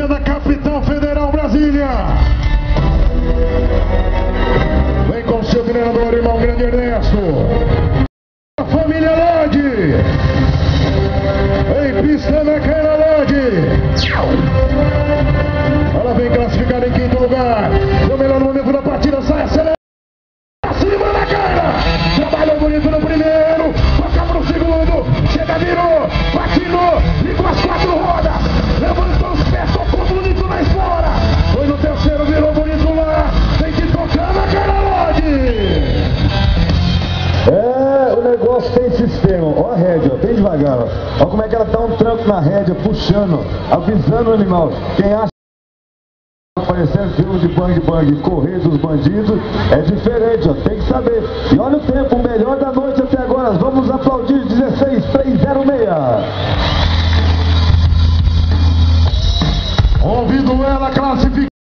polícia da capital federal Brasília. Vem com seu treinador, irmão grande Ernesto. A família Lodi. Vem pistando a cara Lodi. Ela vem classificada em quinto lugar. No melhor momento da partida, sai acelerando. Acima da cara. Trabalhou bonito no primeiro. Toca pro segundo. Chega, virou. Patinou. E com as quatro rodas. Levantou os pés. Tocou bonito na espora. Foi no terceiro. Virou bonito lá. Tem que tocar na cara Lodi. O negócio tem sistema. Ó a rédea, ó, bem devagar. Ó como é que ela dá um tranco na rédea, puxando, avisando o animal. Quem acha aparecendo filme de bang, correr dos bandidos, é diferente, ó, tem que saber. E olha o tempo, o melhor da noite até agora. Vamos aplaudir 16.306. Ouvindo ela classificada.